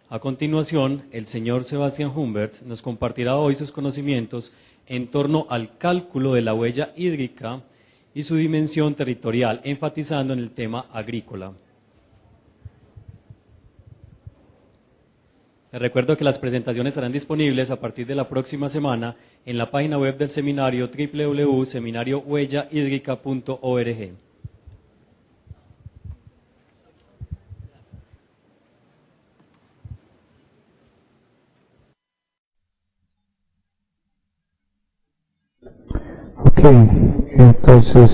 A continuación, el señor Sebastián Humbert nos compartirá hoy sus conocimientos en torno al cálculo de la huella hídrica y su dimensión territorial, enfatizando en el tema agrícola. Les recuerdo que las presentaciones estarán disponibles a partir de la próxima semana en la página web del seminario www.seminariohuellahídrica.org. Ok, entonces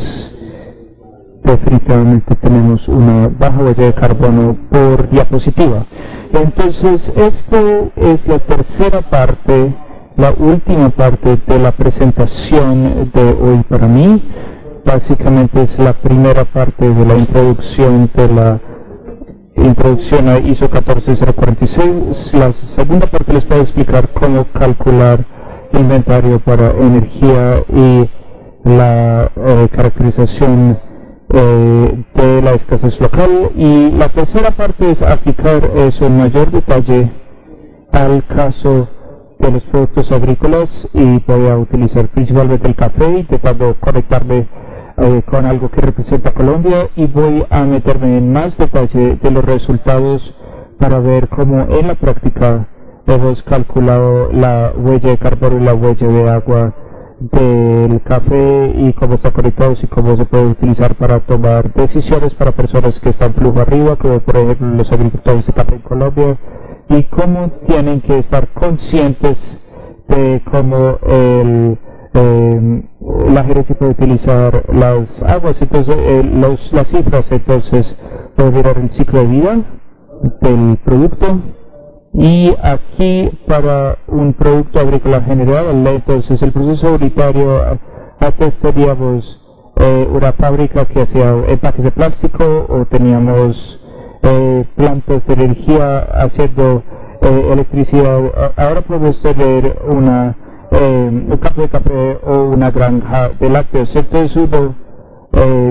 definitivamente tenemos una baja huella de carbono por diapositiva. Entonces esto es la tercera parte, la última parte de la presentación de hoy para mí. Básicamente es la primera parte de la introducción a ISO 14046. La segunda parte les puedo explicar cómo calcular inventario para energía y la caracterización de la escasez local, y la tercera parte es aplicar eso en mayor detalle al caso de los productos agrícolas, y voy a utilizar principalmente el café, intentando conectarme con algo que representa Colombia, y voy a meterme en más detalle de los resultados para ver cómo en la práctica hemos calculado la huella de carbono y la huella de agua del café y cómo está conectado y cómo se puede utilizar para tomar decisiones para personas que están flujo arriba, como por ejemplo los agricultores de café en Colombia, y cómo tienen que estar conscientes de cómo la gerencia puede utilizar las aguas. Entonces las cifras, entonces puedo mirar el ciclo de vida del producto. Y aquí para un producto agrícola general, entonces el proceso unitario, antes teníamos una fábrica que hacía empaques de plástico, o teníamos plantas de energía haciendo electricidad. Ahora podemos tener un campo de café o una granja de lácteos. Entonces uno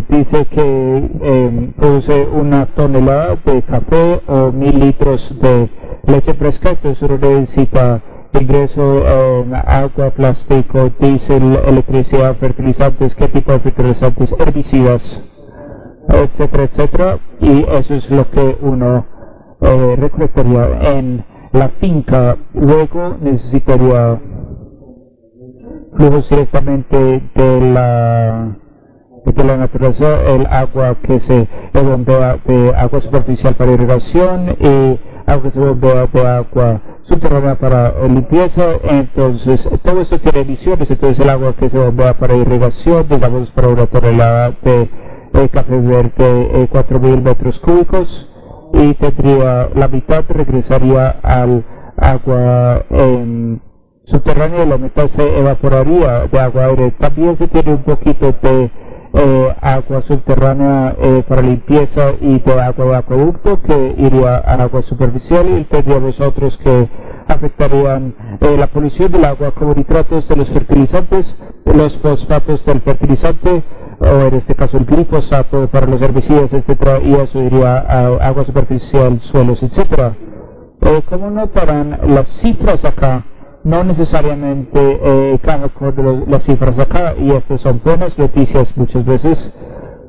dice que produce una tonelada de café o 1000 litros de leche fresca, entonces uno necesita ingreso en agua, plástico, diésel, electricidad, fertilizantes, qué tipo de fertilizantes, herbicidas, etcétera, etcétera, y eso es lo que uno recolectaría en la finca. Luego necesitaría flujos directamente de la naturaleza, el agua que se bombea de agua superficial para irrigación y agua que se bombea de agua subterránea para limpieza. Entonces todo esto tiene emisiones. Entonces el agua que se bombea para irrigación, digamos para una tonelada de café verde, 4000 metros cúbicos, y tendría la mitad regresaría al agua subterránea y la mitad se evaporaría de agua aire. También se tiene un poquito de agua subterránea para limpieza y de agua de acueducto que iría a agua superficial, y tendríamos otros que afectarían la polución del agua, como nitratos de los fertilizantes, los fosfatos del fertilizante, o en este caso el glifosato para los herbicidas, etcétera, y eso iría a agua superficial, suelos, etcétera. Como notarán, las cifras acá no necesariamente caen con las cifras acá, y estas son buenas noticias muchas veces.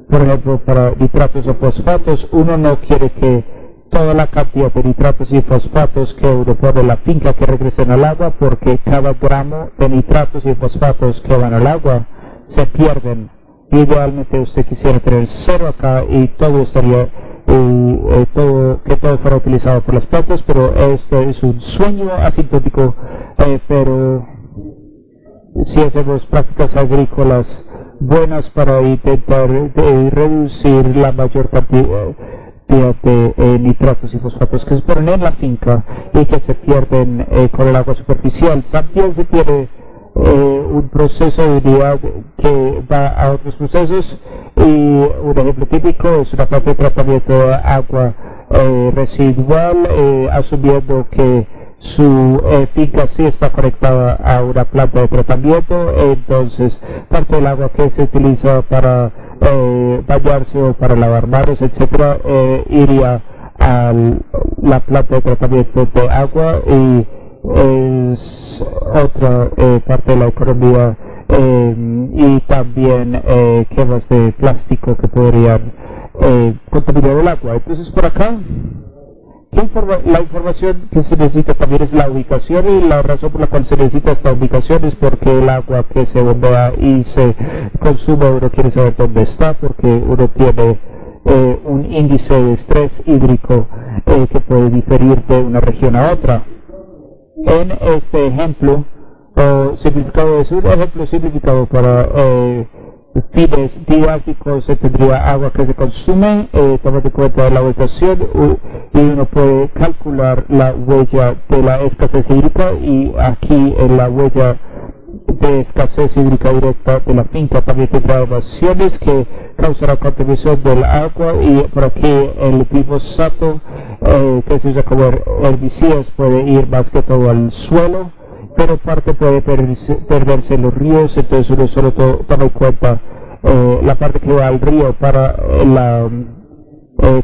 Por ejemplo, para nitratos o fosfatos, uno no quiere que toda la cantidad de nitratos y fosfatos que uno pone en la finca que regresen al agua, porque cada gramo de nitratos y fosfatos que van al agua se pierden. Idealmente usted quisiera tener cero acá y todo estaría que todo fuera utilizado por las plantas, pero este es un sueño asintótico, pero si hacemos prácticas agrícolas buenas para intentar reducir la mayor cantidad de nitratos y fosfatos que se ponen en la finca y que se pierden con el agua superficial. También se tiene un proceso de unidad que va a otros procesos, y un ejemplo típico es una planta de tratamiento de agua residual, asumiendo que su finca sí está conectada a una planta de tratamiento. Entonces parte del agua que se utiliza para bañarse o para lavar manos, etcétera, iría a la planta de tratamiento de agua y es otra parte de la economía y también quemas de plástico que podrían contaminar el agua. Entonces por acá la información que se necesita también es la ubicación, y la razón por la cual se necesita esta ubicación es porque el agua que se bombea y se consume, uno quiere saber dónde está, porque uno tiene un índice de estrés hídrico que puede diferir de una región a otra. En este ejemplo simplificado, es un ejemplo simplificado para fines didácticos. Se tendría agua que se consume, tomando en cuenta la ubicación, y uno puede calcular la huella de la escasez hídrica, y aquí en la huella de escasez hídrica directa de la finca también tendrá evasiones que causará contaminación del agua, y por aquí el glifosato que se usa como herbicidas puede ir más que todo al suelo, pero parte puede perderse en los ríos. Entonces uno solo toma en cuenta la parte que va al río para la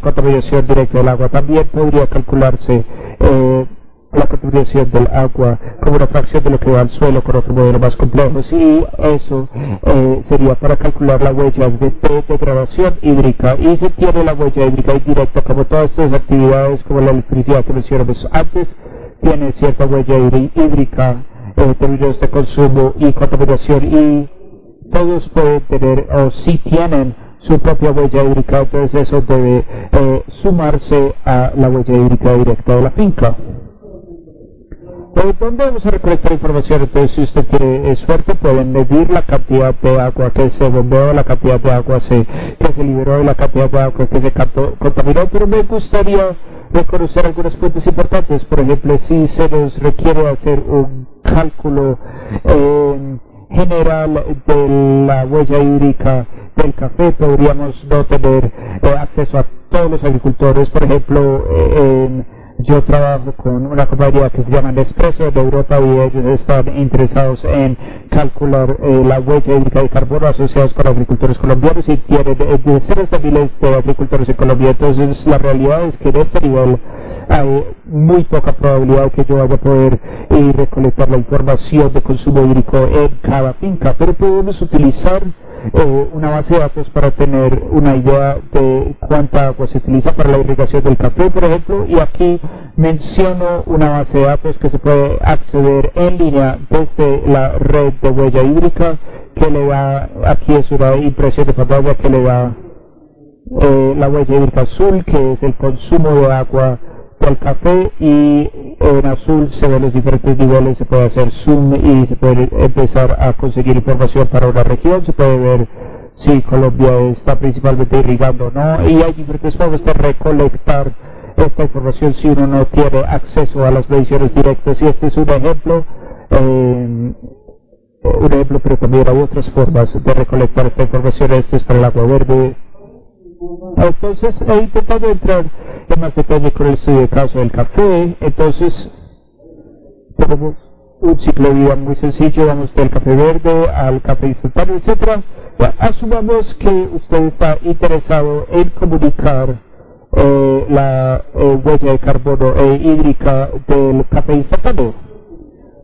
contaminación directa del agua. También podría calcularse la contaminación del agua como una fracción de lo que va al suelo con otro modelo más complejo, y eso sería para calcular la huella de degradación hídrica. Y se tiene la huella hídrica indirecta, como todas estas actividades, como la electricidad que mencionamos antes, tiene cierta huella hídrica en términos de consumo y contaminación, y todos pueden tener, o si tienen, su propia huella hídrica. Entonces eso debe sumarse a la huella hídrica directa de la finca. ¿Dónde vamos a recolectar información? Entonces, si usted tiene suerte, pueden medir la cantidad de agua que se bombeó, la cantidad de agua que se liberó y la cantidad de agua que se contaminó. Pero me gustaría reconocer algunos puntos importantes. Por ejemplo, si se nos requiere hacer un cálculo general de la huella hídrica del café, podríamos no tener acceso a todos los agricultores. Por ejemplo, yo trabajo con una compañía que se llama Nespresso de Europa, y ellos están interesados en calcular la huella hídrica de carbono asociados con agricultores colombianos, y tienen decenas de miles de agricultores en Colombia. Entonces la realidad es que en este nivel hay muy poca probabilidad que yo vaya a poder recolectar la información de consumo hídrico en cada finca, pero podemos utilizar una base de datos para tener una idea de cuánta agua se utiliza para la irrigación del café, por ejemplo. Y aquí menciono una base de datos que se puede acceder en línea desde la red de huella hídrica, que le da, aquí es una impresión de pantalla que le da la huella hídrica azul, que es el consumo de agua del café, y en azul se ven los diferentes niveles. Se puede hacer zoom y se puede empezar a conseguir información para una región. Se puede ver si Colombia está principalmente irrigando o no, y hay diferentes formas de recolectar esta información si uno no tiene acceso a las mediciones directas. Y este es un ejemplo, pero también hay otras formas de recolectar esta información. Este es para el agua verde. Entonces he intentado entrar en más detalle con el estudio de caso del café. Entonces tenemos un ciclo de vida muy sencillo. Vamos del café verde al café instantáneo, etc. Asumamos que usted está interesado en comunicar la huella de carbono hídrica del café instantáneo.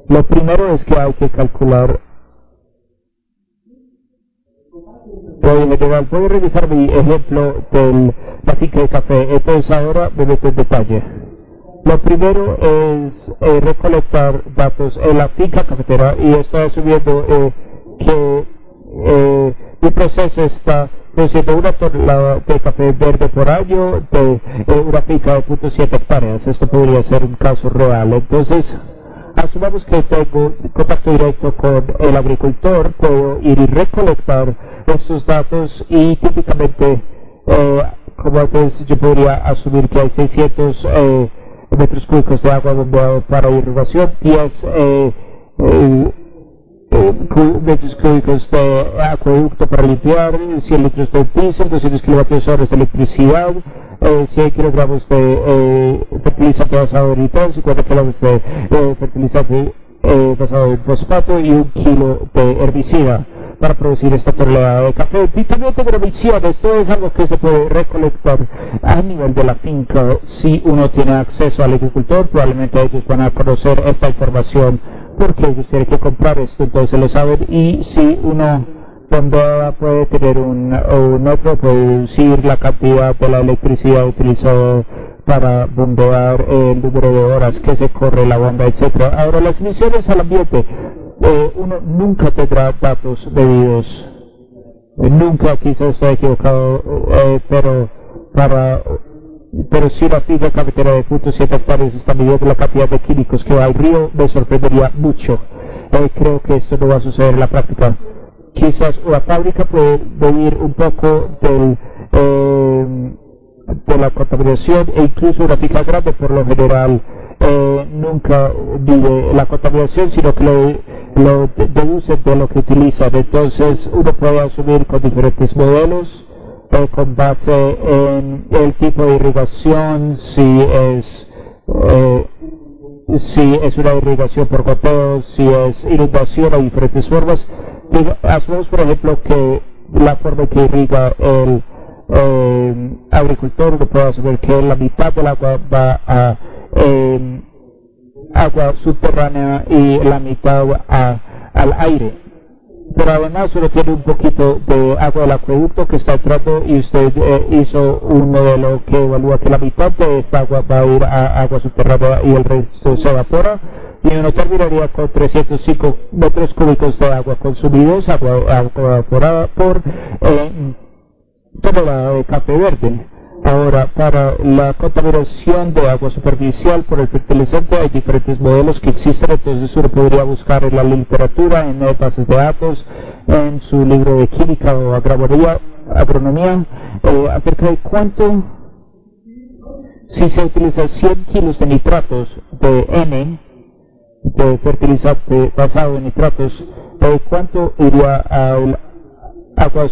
Lo primero es que hay que calcular. En general, voy a revisar mi ejemplo de la finca de café. Entonces ahora me meto en detalle. Lo primero es recolectar datos en la finca cafetera, y estoy asumiendo que mi proceso está produciendo una tonelada de café verde por año de una finca de 0.7 hectáreas. Esto podría ser un caso real. Entonces, asumamos que tengo contacto directo con el agricultor, puedo ir y recolectar estos datos, y típicamente, como antes, yo podría asumir que hay 600 metros cúbicos de agua bombeado para irrigación, 10 metros cúbicos de acueducto para limpiar, 100 litros de diésel, 200 kilovatios horas de electricidad, 100 kilogramos de fertilizante basado en nitrógeno, 50 kilogramos de fertilizante basado en fosfato, y 1 kilo de herbicida. para producir esta tonelada de café. Y también tengo una visión, esto es algo que se puede recolectar a nivel de la finca. Si uno tiene acceso al agricultor, probablemente ellos van a conocer esta información porque ellos tienen que comprar esto, entonces lo saben. Y si uno puede tener un otro, puede reducir la cantidad de la electricidad utilizada para bombear, el número de horas que se corre la bomba, etc. Ahora, las emisiones al ambiente, uno nunca tendrá datos medidos, nunca, quizás estoy equivocado, pero si la finca cafetera de 0.7 hectáreas está midiendo la cantidad de químicos que va al río, me sorprendería mucho. Creo que esto no va a suceder en la práctica. Quizás una fábrica puede medir un poco de la contaminación, e incluso una finca grande por lo general nunca mide la contaminación, sino que lo deduce de lo que utilizan. Entonces uno puede asumir con diferentes modelos con base en el tipo de irrigación, si es una irrigación por goteo, si es inundación, hay diferentes formas. Asumimos, por ejemplo, que la forma que irriga el agricultor, uno puede asumir que la mitad del agua va a agua subterránea y la mitad al aire. Pero además uno tiene un poquito de agua del acueducto que está entrando, y usted hizo un modelo que evalúa que la mitad de esta agua va a ir a agua subterránea y el resto se evapora, y uno terminaría con 305 metros cúbicos de agua consumidos, agua evaporada por tonelada de café verde. Ahora, para la contaminación de agua superficial por el fertilizante hay diferentes modelos que existen, entonces uno podría buscar en la literatura, en bases de datos, en su libro de química o agronomía, acerca de cuánto, si se utilizan 100 kilos de nitratos de N, de fertilizante basado en nitratos, cuánto iría al agua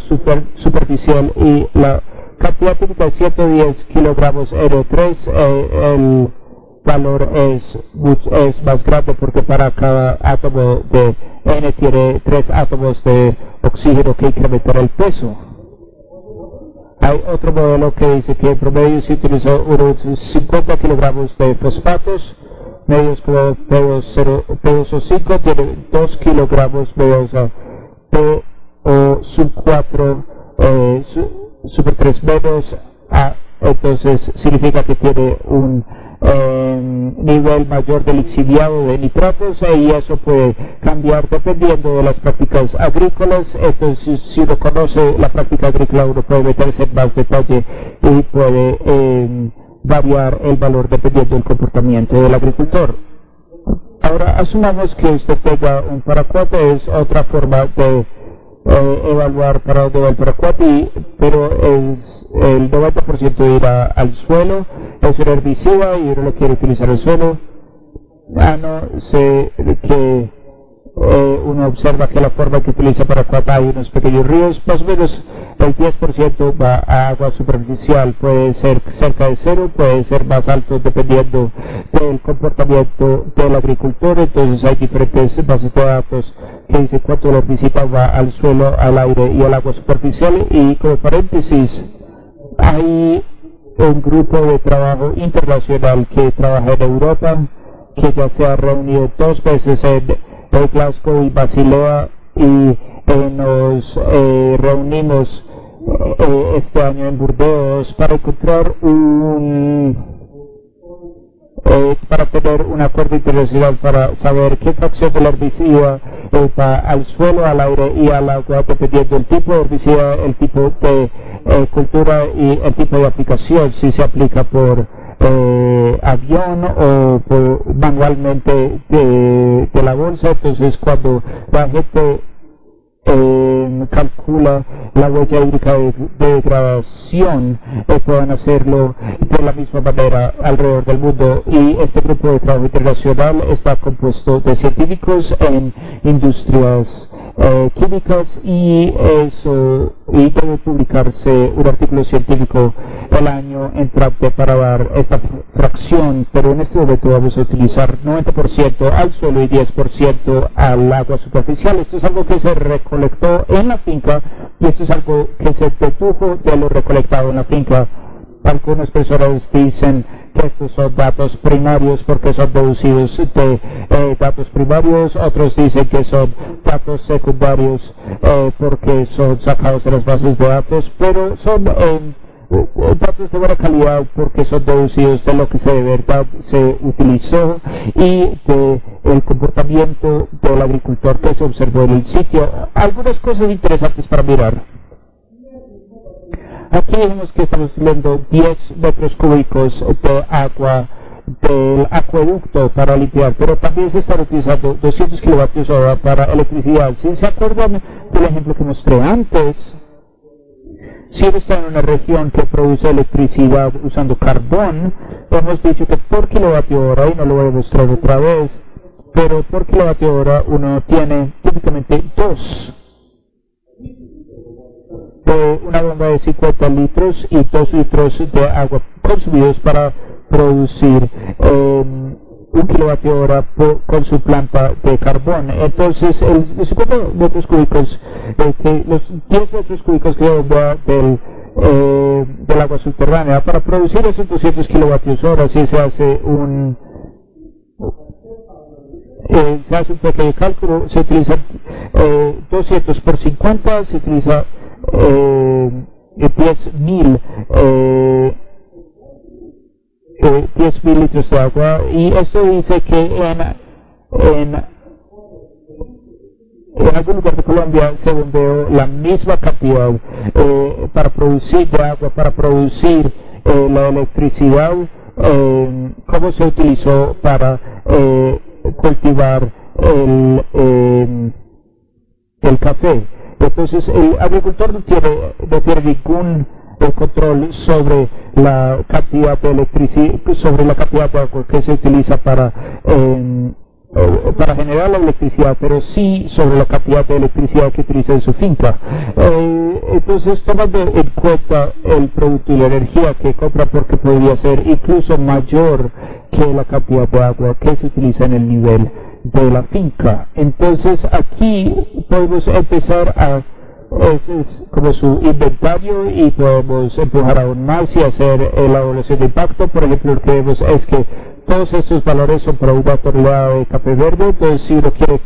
superficial, y la cantidad típica de 110 kilogramos N3, el valor es más grande porque para cada átomo de N tiene 3 átomos de oxígeno que incrementan el peso. Hay otro modelo que dice que en promedio se utilizó unos 50 kilogramos de fosfatos, medios como PO5 tiene 2 kilogramos medios o sub 4 super 3 menos A, entonces significa que tiene un nivel mayor de lixiviado de nitratos, y eso puede cambiar dependiendo de las prácticas agrícolas. Entonces, si uno conoce la práctica agrícola, uno puede meterse en más detalle y puede variar el valor dependiendo del comportamiento del agricultor. Ahora, asumamos que usted tenga un paraquat, es otra forma de evaluar para dónde va el paraquat, pero es el 90% irá al suelo, es un herbicida y uno lo quiere utilizar el suelo, a no ser que uno observa que la forma que utiliza paraquat hay unos pequeños ríos, más o menos el 10% va a agua superficial, puede ser cerca de cero, puede ser más alto dependiendo del comportamiento del agricultor. Entonces hay diferentes bases de datos que dicen cuánto el herbicida va al suelo, al aire y al agua superficial. Y como paréntesis, hay un grupo de trabajo internacional que trabaja en Europa, que ya se ha reunido 2 veces en Glasgow y Basilea, y nos reunimos este año en Burdeos para encontrar para tener un acuerdo internacional para saber qué fracción del herbicida va al suelo, al aire y al agua, dependiendo del tipo de herbicida, el tipo de cultura y el tipo de aplicación, si se aplica por avión o manualmente de la bolsa. Entonces, cuando la gente calcula la huella hídrica de degradación, puedan hacerlo de la misma manera alrededor del mundo. Y este grupo de trabajo internacional está compuesto de científicos en industrias químicas, y debe publicarse un artículo científico el año entrante para dar esta fracción, pero en este momento vamos a utilizar 90% al suelo y 10% al agua superficial. Esto es algo que se recolectó en la finca, y esto es algo que se dedujo de lo recolectado en la finca. Algunas personas dicen que estos son datos primarios porque son deducidos de datos primarios, otros dicen que son datos secundarios porque son sacados de las bases de datos, pero son datos de buena calidad porque son deducidos de lo que de verdad se utilizó y de el comportamiento del agricultor que se observó en el sitio. Algunas cosas interesantes para mirar. Aquí vemos que estamos viendo 10 metros cúbicos de agua del acueducto para limpiar, pero también se están utilizando 200 kilovatios hora para electricidad. Si se acuerdan del ejemplo que mostré antes, si uno está en una región que produce electricidad usando carbón, hemos dicho que por kilovatio hora, y no lo voy a mostrar otra vez, pero por kilovatio hora uno tiene típicamente una bomba de 50 litros y 2 litros de agua consumidos para producir 1 kilovatio hora con su planta de carbón. Entonces, los 50 metros cúbicos, los 10 metros cúbicos que bomba del agua subterránea, para producir esos 200 kilovatios hora, si se hace un pequeño cálculo, se utiliza 200 por 50, se utiliza 10.000 litros de agua, y esto dice que en algún lugar de Colombia se bombeó la misma cantidad para producir de agua, para producir la electricidad como se utilizó para cultivar el café. Entonces el agricultor no tiene ningún control sobre la cantidad de electricidad, sobre la cantidad de agua que se utiliza para generar la electricidad, pero sí sobre la cantidad de electricidad que utiliza en su finca. Entonces, tomando en cuenta el producto y la energía que compra, porque podría ser incluso mayor que la cantidad de agua que se utiliza en el nivel de la finca. Entonces, aquí podemos empezar ese es como su inventario, y podemos empujar aún más y hacer la evaluación de impacto. Por ejemplo, lo que vemos es que todos estos valores son para una tonelada de café verde. Entonces, si uno quiere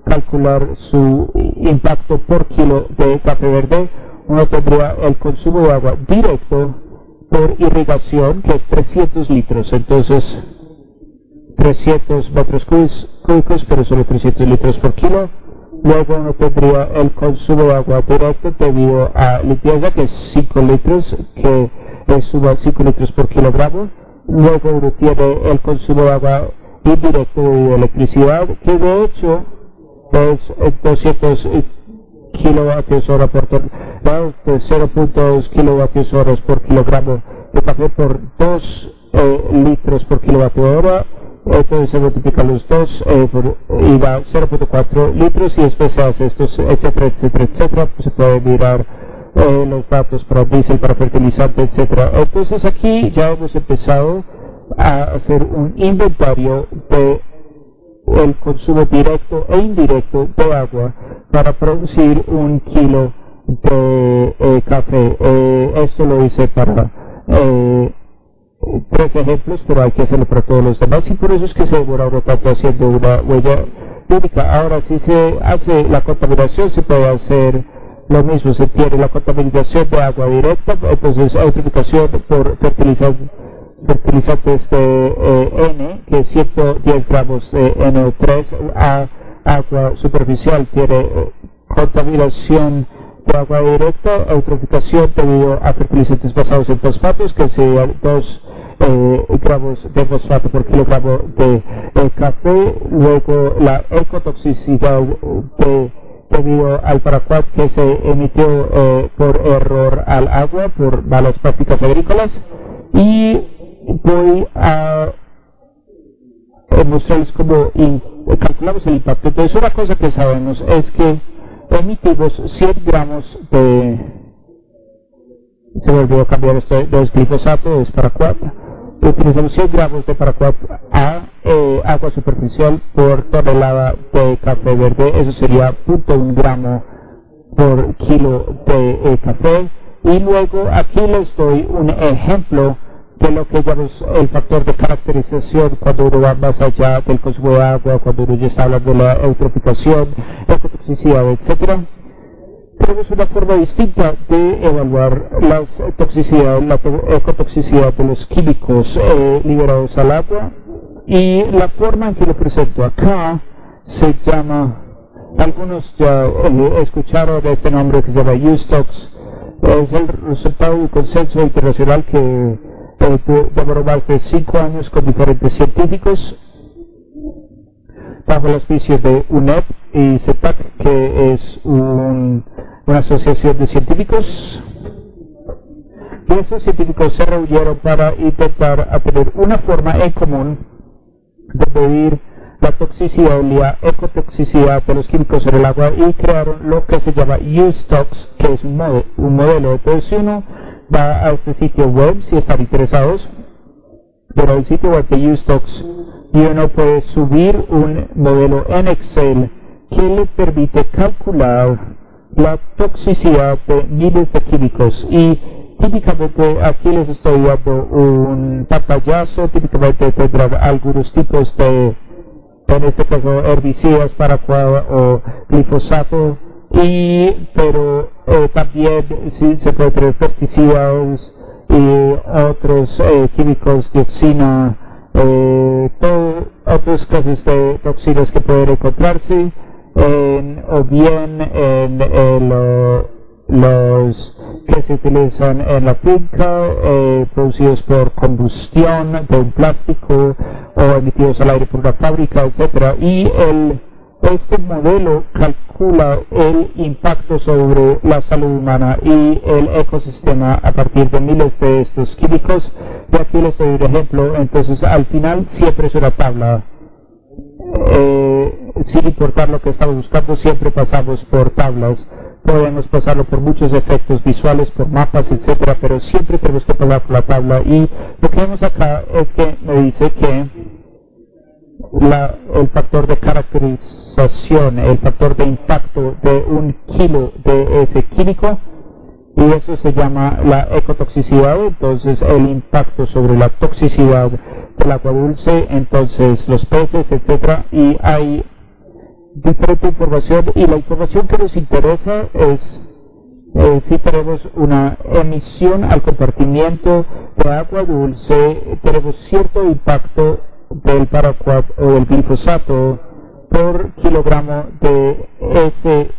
calcular su impacto por kilo de café verde, uno tendría el consumo de agua directo por irrigación, que es 300 litros. Entonces, 300 metros cúbicos, pero solo 300 litros por kilo. Luego uno tendría el consumo de agua directo debido a limpieza, que es 5 litros, que suma 5 litros por kilogramo. Luego uno tiene el consumo de agua indirecto debido a electricidad, que de hecho es 200 kilovatios hora por tonelada, pues 0.2 kilovatios horas por kilogramo de café por 2 litros por kilovatio hora. Entonces se multiplican los dos y da 0.4 litros, y después se hace estos, etcétera, etcétera, etcétera. Pues se puede mirar los datos para diésel, para fertilizante, etcétera. Entonces aquí ya hemos empezado a hacer un inventario de el consumo directo e indirecto de agua para producir 1 kilo de café. Esto lo hice para 3 ejemplos, pero hay que hacerlo para todos los demás, y por eso es que se demora uno tanto haciendo una huella única. Ahora, si se hace la contaminación, se puede hacer lo mismo. Se tiene la contaminación de agua directa, entonces eutroficación por fertilizantes de N, que es 110 gramos de NO3, a agua superficial. Tiene contaminación de agua directa, eutroficación debido a fertilizantes basados en fosfatos, que serían 2 gramos de fosfato por kilogramo de café. Luego la ecotoxicidad debido al paraquat que se emitió por error al agua por malas prácticas agrícolas. Y voy a mostrarles cómo calculamos el impacto. Entonces una cosa que sabemos es que emitimos 100 gramos se me olvidó cambiar esto de glifosato, es paraquat. Utilizamos 100 gramos de paraquat a agua superficial por tonelada de café verde. Eso sería 0.1 gramo por kilo de café. Y luego aquí les doy un ejemplo de lo que llamamos el factor de caracterización cuando uno va más allá del consumo de agua, cuando uno ya está hablando de la eutroficación, ecotoxicidad, etc. Tenemos una forma distinta de evaluar la ecotoxicidad de los químicos liberados al agua, y la forma en que lo presento acá se llama, algunos ya escucharon este nombre que se llama USTOX. Es el resultado de un consenso internacional que demoró más de 5 años con diferentes científicos bajo el auspicio de UNEP y CEPAC, que es una asociación de científicos. Y esos científicos se reunieron para intentar tener una forma en común de medir la toxicidad y la ecotoxicidad de los químicos en el agua, y crearon lo que se llama USTOX, que es un modelo. Entonces, si uno va a este sitio web, si están interesados, pero el sitio web de USTOX, y uno puede subir un modelo en Excel que le permite calcular la toxicidad de miles de químicos. Y típicamente aquí les estoy dando un pantallazo. Típicamente tendrán algunos tipos de, en este caso, herbicidas, paraquat o glifosato, pero también sí, se puede tener pesticidas y otros químicos, dioxina, otros casos de toxinas que pueden encontrarse, o bien en los que se utilizan en la finca, producidos por combustión de un plástico o emitidos al aire por una fábrica, etc. Y este modelo calcula el impacto sobre la salud humana y el ecosistema a partir de miles de estos químicos. Y aquí les doy un ejemplo. Entonces, al final siempre es una tabla. Sin importar lo que estamos buscando, siempre pasamos por tablas. Podemos pasarlo por muchos efectos visuales, por mapas, etcétera, pero siempre tenemos que pasar por la tabla. Y lo que vemos acá es que me dice que el factor de caracterización, el factor de impacto de un kilo de ese químico, y eso se llama la ecotoxicidad. Entonces, el impacto sobre la toxicidad del agua dulce, entonces los peces, etcétera. Y hay diferente información, y la información que nos interesa es si tenemos una emisión al compartimiento de agua dulce, tenemos cierto impacto del paraquat o del glifosato por kilogramo de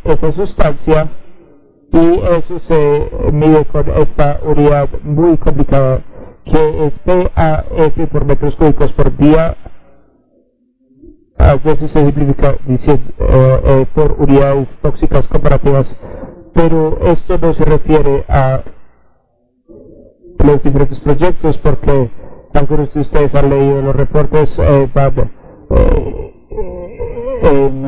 esa sustancia, y eso se mide con esta unidad muy complicada que es PAF por metros cúbicos por día. A veces se simplifica diciendo por unidades tóxicas comparativas, pero esto no se refiere a los diferentes proyectos, porque algunos de ustedes han leído los reportes.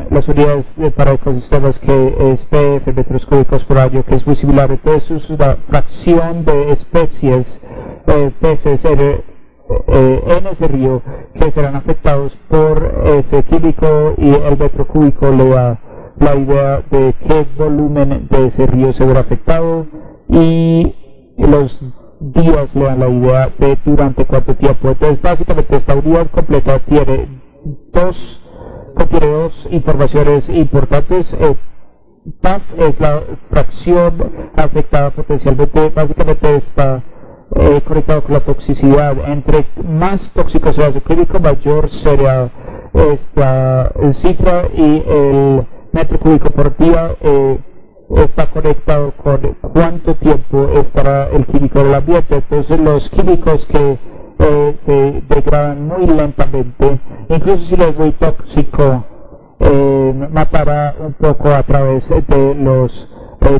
Las unidades para ecosistemas, que es PF metros cúbicos por año, que es muy similar. Entonces es una fracción de especies, peces en ese río, que serán afectados por ese químico, y el metro cúbico le da la idea de qué volumen de ese río se verá afectado, y los días le dan la idea de durante cuánto tiempo. Entonces, básicamente, esta unidad completa tiene dos informaciones importantes. PAF es la fracción afectada potencialmente. Básicamente está conectado con la toxicidad. Entre más tóxico sea su químico, mayor será esta cifra, y el metro cúbico por día está conectado con cuánto tiempo estará el químico en el ambiente. Entonces, los químicos que se degradan muy lentamente, incluso si es muy tóxico, matará un poco a través de los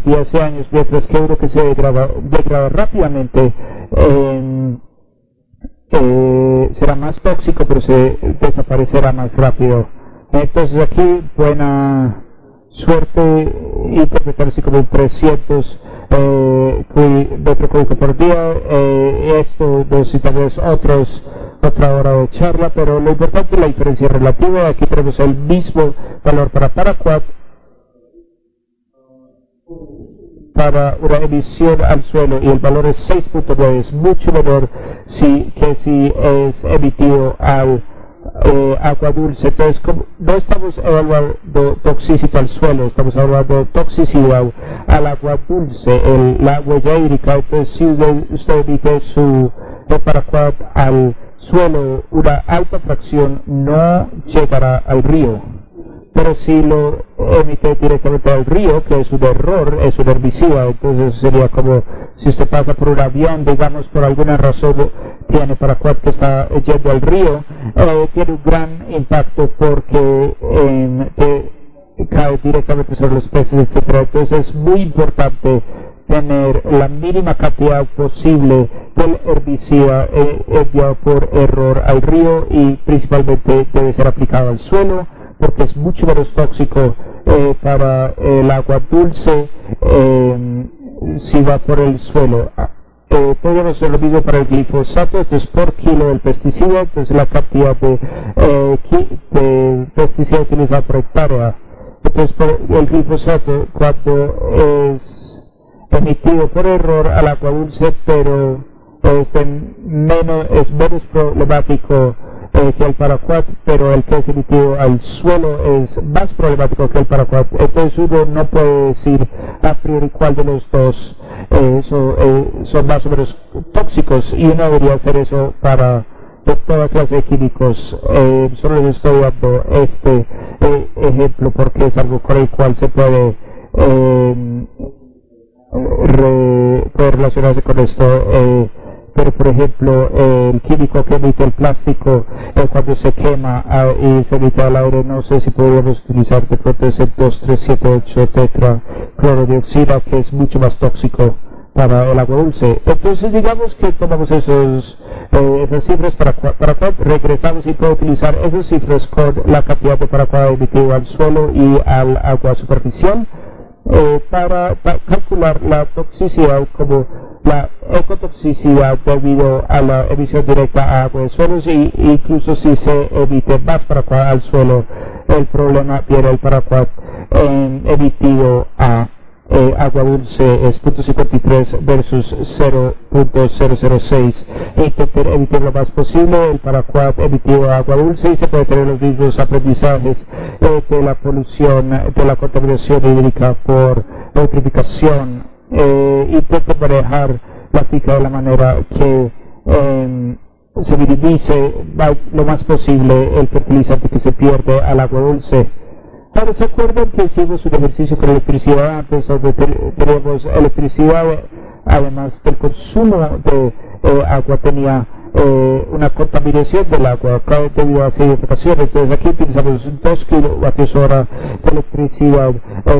10 años, mientras que uno que se degrada rápidamente será más tóxico, pero se desaparecerá más rápido. Entonces aquí buena suerte interpretar así como 300 metros cúbicos por día. Esto necesitamos otra hora de charla, pero lo importante es la diferencia relativa. Aquí tenemos el mismo valor para Paraquat para una emisión al suelo y el valor es 6.9, es mucho menor que si es emitido al agua dulce. Entonces, no estamos evaluando toxicidad al suelo, estamos evaluando toxicidad al agua dulce, la huella hídrica. Entonces, si usted emite su Paraquat al suelo, una alta fracción no llegará al río. Pero si lo emite directamente al río, que es un error, es un herbicida, entonces sería como si usted pasa por un avión, digamos, por alguna razón tiene Paraquat que está yendo al río, tiene un gran impacto porque cae directamente sobre los peces, etc. Entonces es muy importante tener la mínima cantidad posible del herbicida enviado por error al río y principalmente debe ser aplicado al suelo, porque es mucho menos tóxico para el agua dulce si va por el suelo. Podríamos hacer lo mismo para el glifosato, entonces por kilo del pesticida, entonces la cantidad de pesticida utilizada por hectárea. Entonces por el glifosato, cuando es emitido por error al agua dulce, pero es menos problemático que el Paraquat, pero el que es emitido al suelo es más problemático que el Paraquat. Entonces uno no puede decir a priori cuál de los dos son más o menos tóxicos, y uno debería hacer eso para toda clase de químicos. Solo les estoy dando este ejemplo porque es algo con el cual se puede relacionarse con esto. Pero por ejemplo el químico que emite el plástico cuando se quema y se emite al aire, no sé si podríamos utilizar de pronto ese 2378 tetraclorodioxina, que es mucho más tóxico para el agua dulce. Entonces digamos que tomamos esas cifras para regresamos y puedo utilizar esas cifras con la cantidad de Paraquat emitido al suelo y al agua superficial para calcular la toxicidad como la ecotoxicidad debido a la emisión directa a agua de suelos, y incluso si se emite más Paraquat al suelo, el problema viene el Paraquat emitido a agua dulce es 0.53 versus 0.006. Intentar emitir lo más posible el Paraquat emitido a agua dulce y se puede tener los mismos aprendizajes de la polución, de la contaminación hídrica por eutrificación. Intenten manejar la finca de la manera que se minimice lo más posible el fertilizante que se pierde al agua dulce. Ahora, ¿se acuerdan que hicimos un ejercicio con electricidad antes, donde tenemos electricidad, además del consumo de agua, tenía una contaminación del agua debido a la sedificación? Entonces aquí utilizamos 2 kilovatios hora de electricidad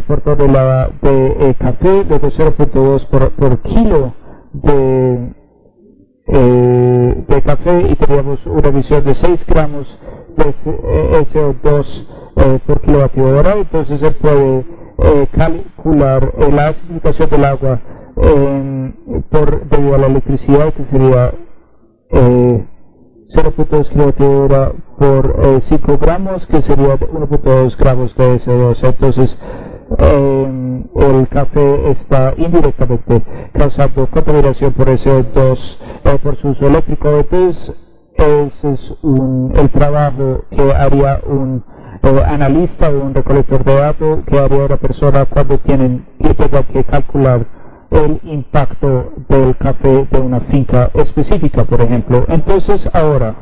por tonelada de café, de 0.2 por kilo de café, y teníamos una emisión de 6 gramos de CO2 por kilovatio hora. Entonces se puede calcular la acidificación del agua debido a la electricidad, que sería 0.2 kilovatio hora por 5 gramos, que sería 1.2 gramos de CO2. Entonces el café está indirectamente causando contaminación por CO2 por su uso eléctrico. Entonces ese es el trabajo que haría un analista o un recolector de datos, que haría una persona cuando tenga que calcular el impacto del café de una finca específica, por ejemplo. Entonces ahora,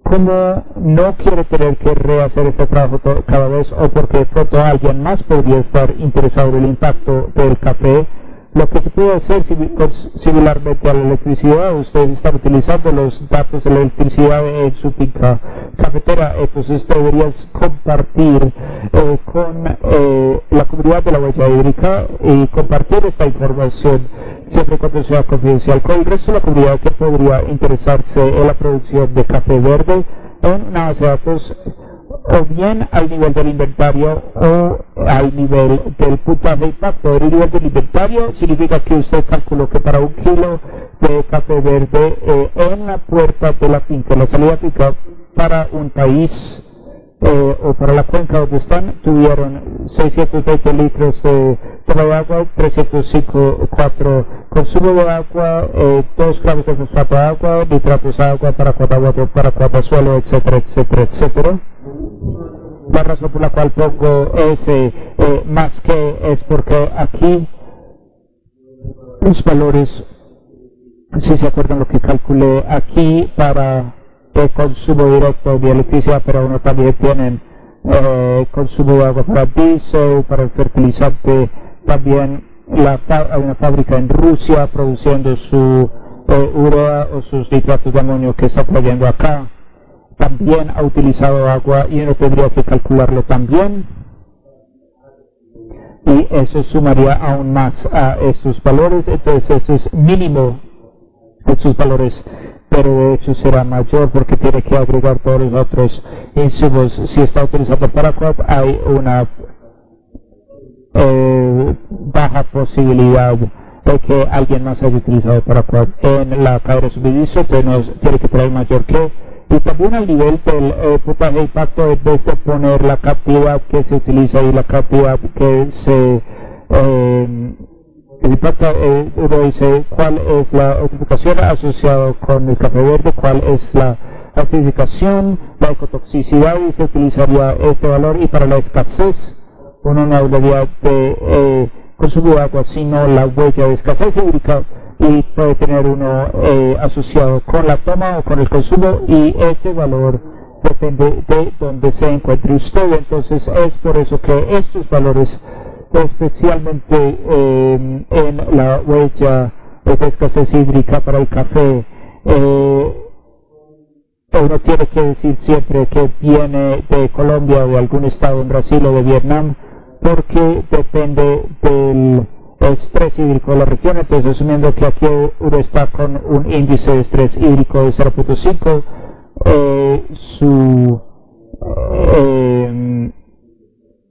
como no quiere tener que rehacer este trabajo cada vez, o porque de pronto alguien más podría estar interesado en el impacto del café, lo que se puede hacer similarmente a la electricidad, ustedes están utilizando los datos de la electricidad en su finca cafetera, entonces deberían compartir con la comunidad de la huella hídrica y compartir esta información siempre y cuando sea confidencial con el resto de la comunidad que podría interesarse en la producción de café verde en una base de datos o bien al nivel del inventario o al nivel del puntaje de impacto. El nivel del inventario significa que usted calculó que para 1 kilo de café verde en la puerta de la finca, la salida finca para un país o para la cuenca donde están, tuvieron 620 litros de toma de agua, 304 consumo de agua, 2 gramos de fosfato de agua, nitratos de agua, para cuota suelo, etcétera, etcétera, etcétera. La razón por la cual pongo ese más que es porque aquí los valores, si se acuerdan lo que calculé aquí para el consumo directo de electricidad, pero uno también tienen consumo de agua para diésel, para el fertilizante, también hay una fábrica en Rusia produciendo su urea o sus nitratos de amonio que está trayendo acá. También ha utilizado agua y uno tendría que calcularlo también, y eso sumaría aún más a estos valores. Entonces esto es mínimo estos valores, pero de hecho será mayor porque tiene que agregar todos los otros insumos. Si está utilizando paraquat, hay una baja posibilidad de que alguien más haya utilizado paraquat en la cadena de suministro, entonces tiene que traer mayor que. Y también al nivel del puntaje de impacto, en vez de poner la cantidad que se utiliza y la cantidad que se impacta, uno dice cuál es la eutroficación asociada con el café verde, cuál es la acidificación, la ecotoxicidad, y se utilizaría este valor. Y para la escasez, uno no hablaría de consumo de agua, sino la huella de escasez hídrica, y puede tener uno asociado con la toma o con el consumo, y ese valor depende de donde se encuentre usted. Entonces es por eso que estos valores, especialmente en la huella de escasez hídrica para el café, uno tiene que decir siempre que viene de Colombia o de algún estado en Brasil o de Vietnam, porque depende del estrés hídrico de la región. Entonces, asumiendo que aquí uno está con un índice de estrés hídrico de 0.5, su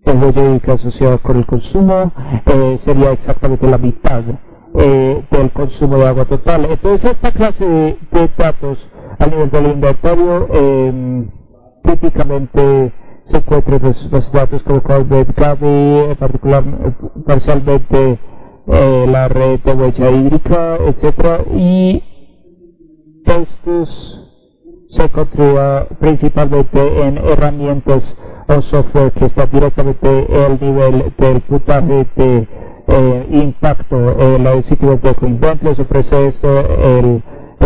el huella hídrica asociada con el consumo sería exactamente la mitad del consumo de agua total. Entonces, esta clase de datos a nivel del inventario típicamente se encuentran los datos como Gavi, parcialmente la red de huella hídrica, etc. Y estos se encuentran principalmente en herramientas o software que está directamente al nivel del puntaje de impacto. El sitio web de Coinvent les ofrece esto, el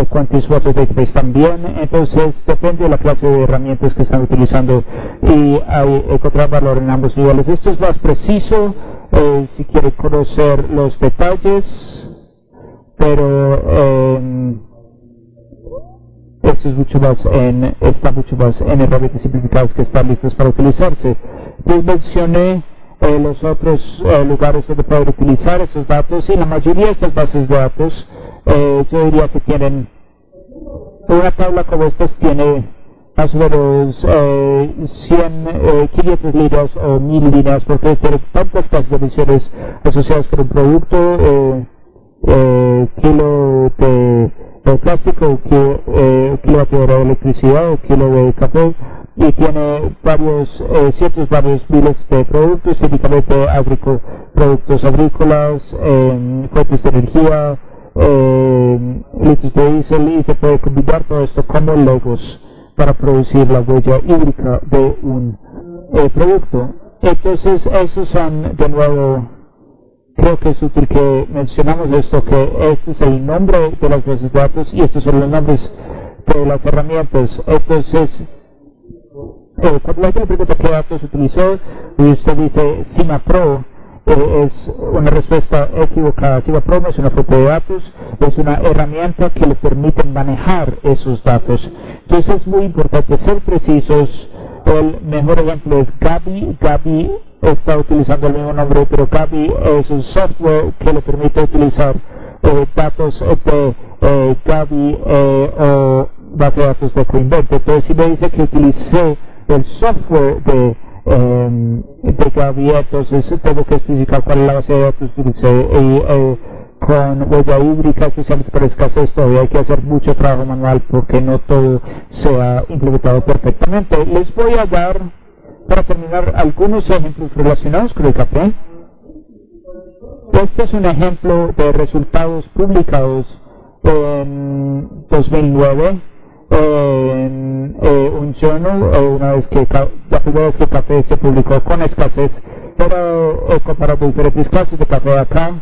Quantis Water Database también. Entonces depende de la clase de herramientas que están utilizando, y hay encontrar valor en ambos niveles. Esto es más preciso si quiere conocer los detalles, pero esto es está mucho más en herramientas simplificadas que están listas para utilizarse. Yo mencioné los otros lugares donde poder utilizar esos datos, y la mayoría de estas bases de datos yo diría que tienen una tabla como estas, tiene más o menos 500 líneas o 1000 líneas, porque tiene tantas clases de emisiones asociadas con un producto, kilo de plástico, kilovatio de electricidad o kilo de café, y tiene varios miles de productos, típicamente productos agrícolas, fuentes de energía, litros de diésel, y se puede combinar todo esto como logos para producir la huella hídrica de un producto. Entonces, esos son, de nuevo, creo que es útil que mencionamos esto, que este es el nombre de las bases de datos y estos son los nombres de las herramientas. Entonces, cuando la gente pregunta qué datos utilizó y usted dice CIMAPRO, es una respuesta equivocada. CIMAPRO no es una fuente de datos, es una herramienta que le permite manejar esos datos. Entonces es muy importante ser precisos. El mejor ejemplo es Gavi. Gavi está utilizando el mismo nombre, pero Gavi es un software que le permite utilizar datos de Gavi o base de datos de Coinvent. Entonces, si me dice que utilicé del software de Gavi. Entonces tengo que especificar cuál es la base de datos que utilicé, y con huella hídrica, especialmente para escasez, todavía hay que hacer mucho trabajo manual porque no todo se ha implementado perfectamente. Les voy a dar, para terminar, algunos ejemplos relacionados con el café. Este es un ejemplo de resultados publicados en 2009 en un journal, la primera vez que el café se publicó con escasez. Era comparando diferentes clases de café. Acá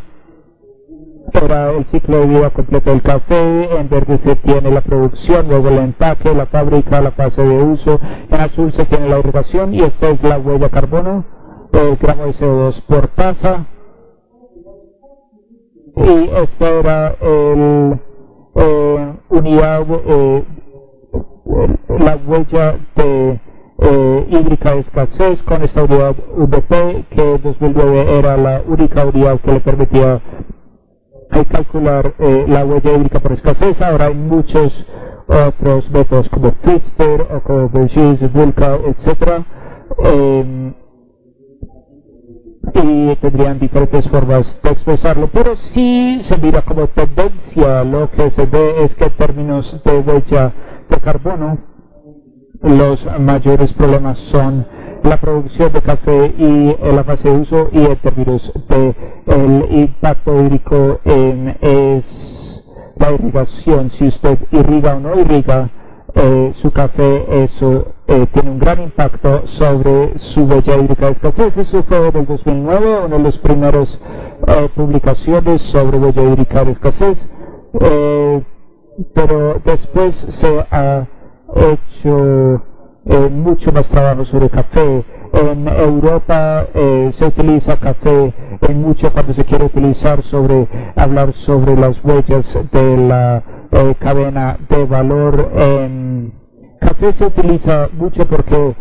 era el ciclo de vida completo del café. En verde se tiene la producción, luego el empaque, la fábrica, la fase de uso. En azul se tiene la irrigación, y esta es la huella carbono, el gramo de CO2 por taza. Y esta era la huella de hídrica de escasez con esta unidad UDP, que en 2009 era la única unidad que le permitía calcular la huella hídrica por escasez. Ahora hay muchos otros métodos como Twister o como Vergés, Vulca, etc. Y tendrían diferentes formas de expresarlo, pero si se mira como tendencia, lo que se ve es que en términos de huella de carbono, los mayores problemas son la producción de café y la fase de uso, y en términos de el impacto hídrico es la irrigación. Si usted irriga o no irriga su café, eso tiene un gran impacto sobre su huella hídrica de escasez. Eso fue en el 2009, una de las primeras publicaciones sobre huella hídrica de escasez, pero después se ha hecho mucho más trabajo sobre café. En Europa se utiliza café mucho cuando se quiere hablar sobre las huellas de la cadena de valor. Café se utiliza mucho porque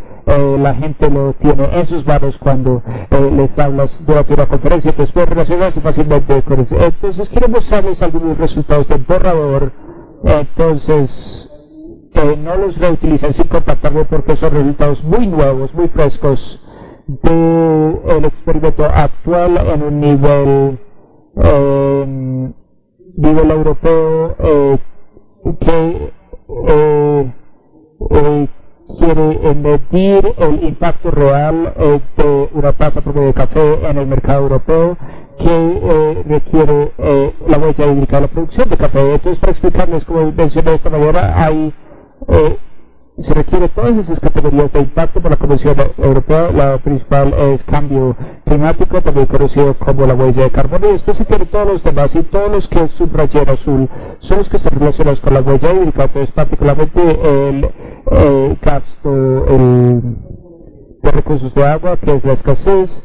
la gente lo tiene en sus manos cuando les hablas durante una conferencia, entonces puede relacionarse fácilmente con eso. Entonces quiero mostrarles algunos resultados del borrador. Entonces no los reutilicen sin contactarme, porque son resultados muy nuevos, muy frescos del experimento actual en un nivel europeo que quiere medir el impacto real de una tasa promedio de café en el mercado europeo, que requiere la huella hídrica de la producción de café. Entonces, para explicarles, como mencioné esta mañana, se requiere todas esas categorías de impacto por la Comisión Europea. La principal es cambio climático, también conocido como la huella de carbono, y después se tiene todos los demás, y todos los que subrayé en azul son los que están relacionados con la huella hídrica. Entonces, particularmente el gasto de recursos de agua, que es la escasez,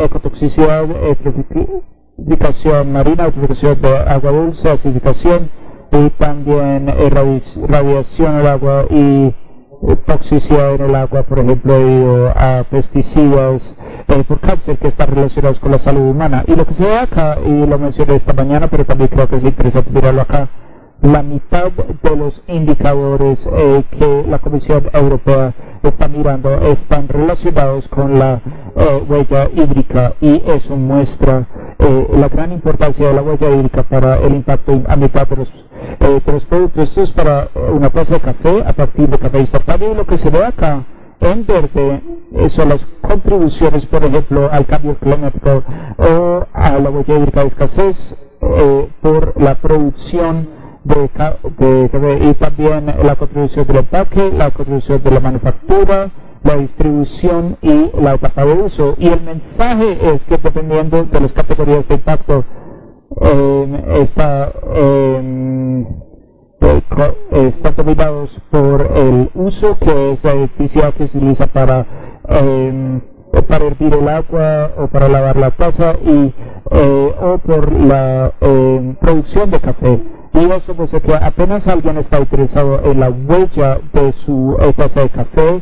ecotoxicidad, eutroficación marina, eutroficación de agua dulce, acidificación, y también radiación al agua y toxicidad en el agua, por ejemplo, debido a pesticidas por cáncer, que están relacionados con la salud humana. Y lo que se ve acá, y lo mencioné esta mañana, pero también creo que es interesante mirarlo acá, la mitad de los indicadores que la Comisión Europea está mirando están relacionados con la huella hídrica, y eso muestra la gran importancia de la huella hídrica para el impacto ambiental de los productos. Esto es para una taza de café a partir de café instantáneo, y lo que se ve acá en verde son las contribuciones, por ejemplo, al cambio climático o a la huella hídrica de escasez por la producción de café, y también la contribución del empaque, la contribución de la manufactura, la distribución y la etapa de uso. Y el mensaje es que, dependiendo de las categorías de impacto, están dominados por el uso, que es la electricidad que se utiliza para hervir el agua o para lavar la taza, o por la producción de café. Y eso pues que apenas alguien está interesado en la huella de su taza de café,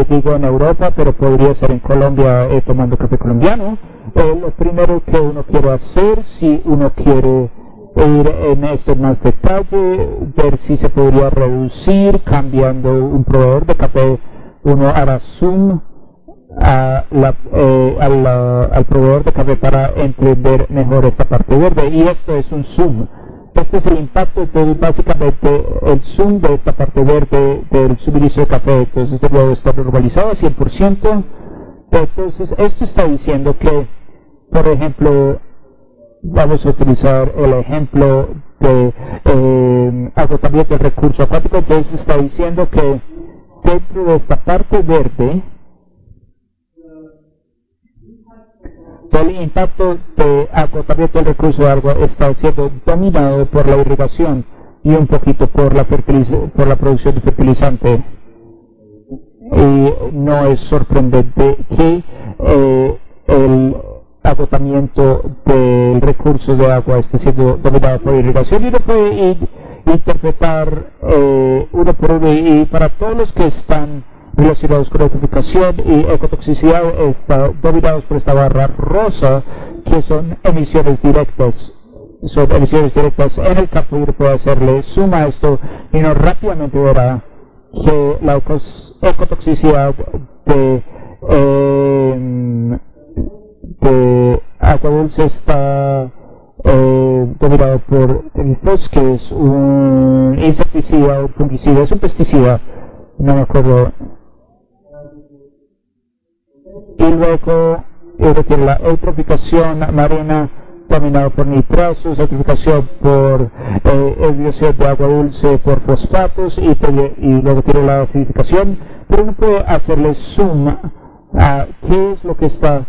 digo en Europa, pero podría ser en Colombia tomando café colombiano. Lo primero que uno quiere hacer, si uno quiere ir en esto en más detalle, ver si se podría reducir cambiando un proveedor de café uno hará zoom al proveedor de café para entender mejor esta parte verde, y esto es un zoom. Este es el impacto. Entonces básicamente el zoom de esta parte verde del suministro de café, entonces debe estar normalizado a 100%. Entonces esto está diciendo que, por ejemplo, vamos a utilizar el ejemplo de agotamiento del recurso acuático. Entonces está diciendo que dentro de esta parte verde el impacto de agotamiento del recurso de agua está siendo dominado por la irrigación y un poquito por la producción de fertilizante. Y no es sorprendente que el agotamiento del recurso de agua esté siendo dominado por irrigación, y uno puede interpretar uno por uno, y para todos los que están relacionados con eutroficación y ecotoxicidad están dominados por esta barra rosa, que son emisiones directas. Son emisiones directas en el campo, y uno puede hacerle suma a esto y uno rápidamente verá que la ecotoxicidad de agua dulce está dominado por el FOS, que es un insecticida o fungicida, es un pesticida, no me acuerdo. Y luego tiene la eutroficación marina dominado por nitratos, eutroficación por eutroficación de agua dulce por fosfatos, y luego tiene la acidificación. Pero uno puede hacerle zoom a qué es lo que está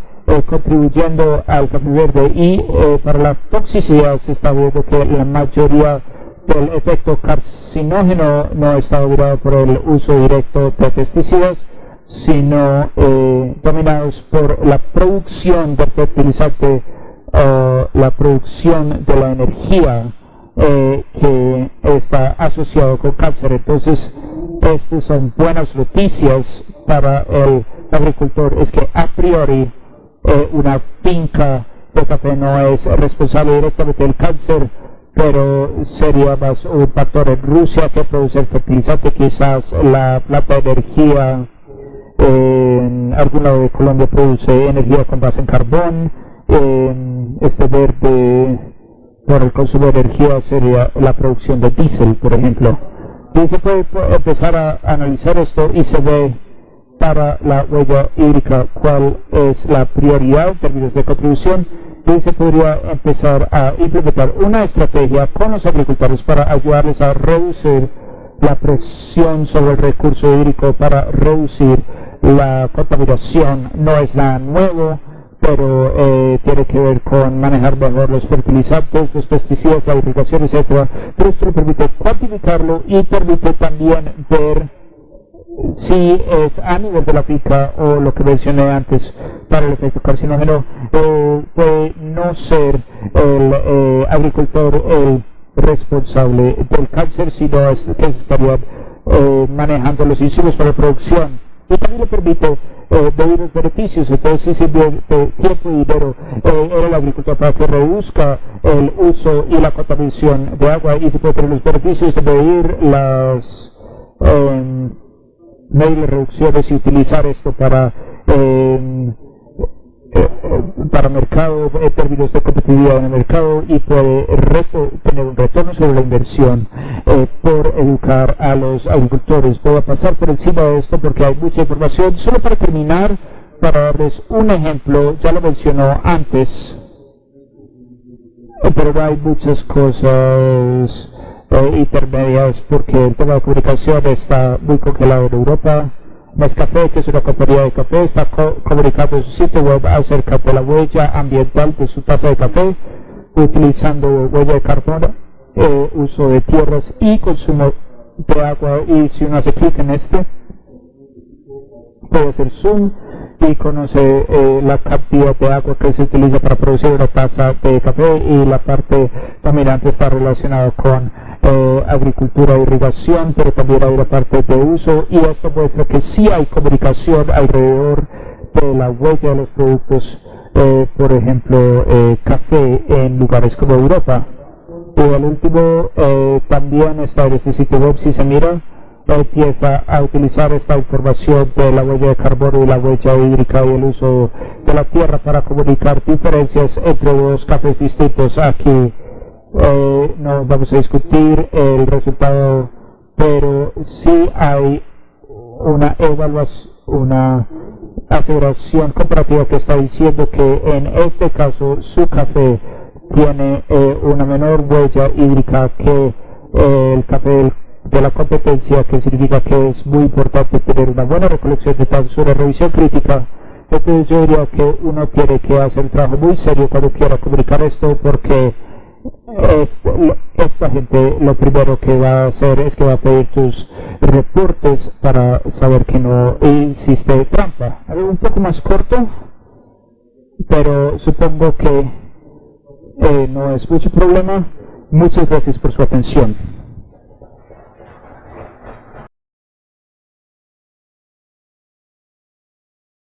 contribuyendo al café verde, y para la toxicidad se está viendo que la mayoría del efecto carcinógeno no está dominado por el uso directo de pesticidas, sino dominados por la producción del fertilizante, la producción de la energía que está asociado con cáncer. Entonces, estas son buenas noticias para el agricultor. Es que a priori una finca de café no es responsable directamente del cáncer, pero sería más un factor en Rusia que produce el fertilizante, quizás la planta de energía en algún lado de Colombia produce energía con base en carbón. Este verde por el consumo de energía sería la producción de diésel, por ejemplo. Y se puede empezar a analizar esto, y se ve para la huella hídrica cuál es la prioridad en términos de contribución, y se podría empezar a implementar una estrategia con los agricultores para ayudarles a reducir la presión sobre el recurso hídrico, para reducir la contaminación. No es nada nuevo, pero tiene que ver con manejar mejor los fertilizantes, los pesticidas, la irrigación, etc. Pero esto permite cuantificarlo y permite también ver si es a nivel de la finca o lo que mencioné antes para el efecto carcinógeno. Puede no ser el agricultor el responsable del cáncer, sino que se estarían manejando los insumos para la producción, y también le permite medir los beneficios. Entonces, si se invierte tiempo y dinero en el agricultor para que reduzca el uso y la contaminación de agua, y se puede tener los beneficios de medir las reducciones y utilizar esto para mercado, en términos de competitividad en el mercado, y puede tener un retorno sobre la inversión por educar a los agricultores. Voy a pasar por encima de esto porque hay mucha información. Solo para terminar, para darles un ejemplo, ya lo mencionó antes, pero no hay muchas cosas intermedias, porque el tema de comunicación está muy congelado en Europa. Nescafé, que es una compañía de café, está comunicando en su sitio web acerca de la huella ambiental de su taza de café, utilizando huella de carbono, uso de tierras y consumo de agua. Y si uno hace clic en este, puede hacer zoom y conoce la cantidad de agua que se utiliza para producir una taza de café, y la parte dominante está relacionada con agricultura e irrigación, pero también hay una parte de uso, y esto muestra que sí hay comunicación alrededor de la huella de los productos, por ejemplo, café en lugares como Europa. Y al último, también está en este sitio web, si se mira, empieza a utilizar esta información de la huella de carbono y la huella hídrica y el uso de la tierra para comunicar diferencias entre dos cafés distintos. Aquí no vamos a discutir el resultado, pero sí hay una evaluación, una aseveración comparativa que está diciendo que en este caso su café tiene una menor huella hídrica que el café de la competencia, que significa que es muy importante tener una buena recolección de datos, una revisión crítica. Entonces yo diría que uno tiene que hacer un trabajo muy serio cuando quiera comunicar esto, porque esta gente lo primero que va a hacer es que va a pedir tus reportes para saber que no existe trampa. Un poco más corto, pero supongo que no es mucho problema. Muchas gracias por su atención.